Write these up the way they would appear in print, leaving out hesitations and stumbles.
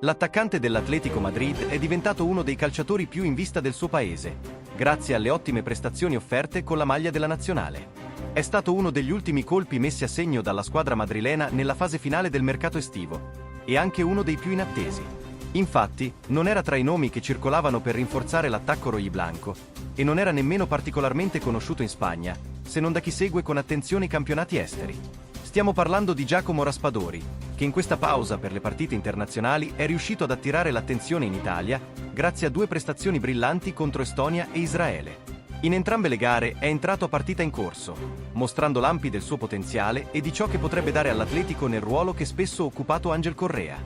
L'attaccante dell'Atlético Madrid è diventato uno dei calciatori più in vista del suo paese, grazie alle ottime prestazioni offerte con la maglia della nazionale. È stato uno degli ultimi colpi messi a segno dalla squadra madrilena nella fase finale del mercato estivo, e anche uno dei più inattesi. Infatti, non era tra i nomi che circolavano per rinforzare l'attacco rojiblanco, e non era nemmeno particolarmente conosciuto in Spagna, se non da chi segue con attenzione i campionati esteri. Stiamo parlando di Giacomo Raspadori, che in questa pausa per le partite internazionali è riuscito ad attirare l'attenzione in Italia grazie a due prestazioni brillanti contro Estonia e Israele. In entrambe le gare è entrato a partita in corso, mostrando lampi del suo potenziale e di ciò che potrebbe dare all'Atletico nel ruolo che spesso ha occupato Ángel Correa.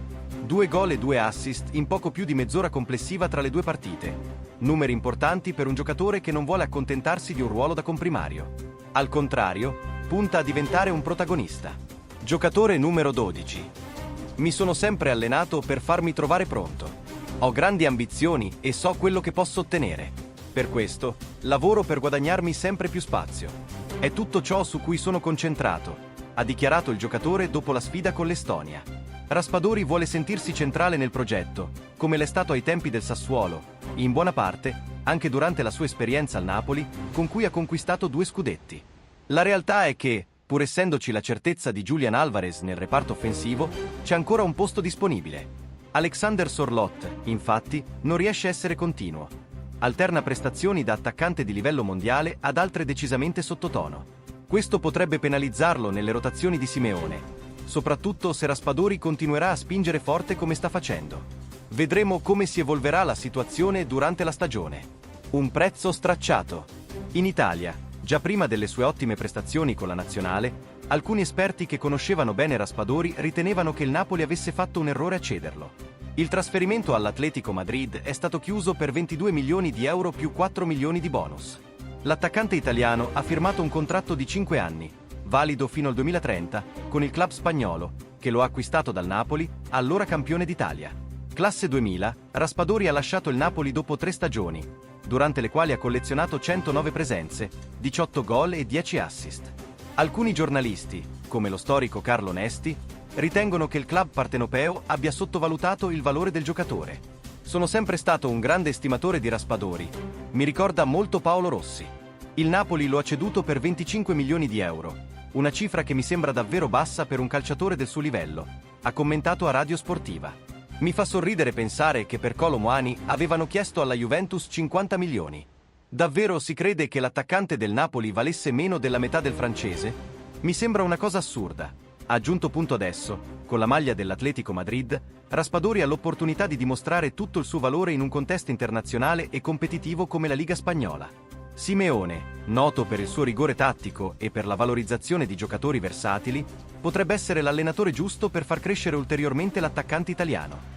2 gol e 2 assist in poco più di mezz'ora complessiva tra le due partite. Numeri importanti per un giocatore che non vuole accontentarsi di un ruolo da comprimario. Al contrario, punta a diventare un protagonista. Giocatore numero 12. Mi sono sempre allenato per farmi trovare pronto. Ho grandi ambizioni e so quello che posso ottenere. Per questo, lavoro per guadagnarmi sempre più spazio. È tutto ciò su cui sono concentrato, ha dichiarato il giocatore dopo la sfida con l'Estonia. Raspadori vuole sentirsi centrale nel progetto, come l'è stato ai tempi del Sassuolo, in buona parte, anche durante la sua esperienza al Napoli, con cui ha conquistato 2 scudetti. La realtà è che, pur essendoci la certezza di Julián Álvarez nel reparto offensivo, c'è ancora un posto disponibile. Alexander Sorloth, infatti, non riesce a essere continuo. Alterna prestazioni da attaccante di livello mondiale ad altre decisamente sottotono. Questo potrebbe penalizzarlo nelle rotazioni di Simeone, soprattutto se Raspadori continuerà a spingere forte come sta facendo. Vedremo come si evolverà la situazione durante la stagione. Un prezzo stracciato. In Italia, già prima delle sue ottime prestazioni con la nazionale, alcuni esperti che conoscevano bene Raspadori ritenevano che il Napoli avesse fatto un errore a cederlo. Il trasferimento all'Atlético Madrid è stato chiuso per 22 milioni di euro più 4 milioni di bonus. L'attaccante italiano ha firmato un contratto di 5 anni, valido fino al 2030, con il club spagnolo, che lo ha acquistato dal Napoli, allora campione d'Italia. Classe 2000, Raspadori ha lasciato il Napoli dopo 3 stagioni, durante le quali ha collezionato 109 presenze, 18 gol e 10 assist. Alcuni giornalisti, come lo storico Carlo Nesti, ritengono che il club partenopeo abbia sottovalutato il valore del giocatore. Sono sempre stato un grande estimatore di Raspadori. Mi ricorda molto Paolo Rossi. Il Napoli lo ha ceduto per 25 milioni di euro, una cifra che mi sembra davvero bassa per un calciatore del suo livello, ha commentato a Radio Sportiva. Mi fa sorridere pensare che per Kolo Muani avevano chiesto alla Juventus 50 milioni. Davvero si crede che l'attaccante del Napoli valesse meno della metà del francese? Mi sembra una cosa assurda. Ha aggiunto punto adesso, con la maglia dell'Atlético Madrid, Raspadori ha l'opportunità di dimostrare tutto il suo valore in un contesto internazionale e competitivo come la Liga Spagnola. Simeone, noto per il suo rigore tattico e per la valorizzazione di giocatori versatili, potrebbe essere l'allenatore giusto per far crescere ulteriormente l'attaccante italiano.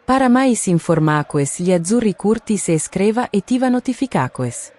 Para mais informações, gli azzurri curtis e escreva e tiva notificações.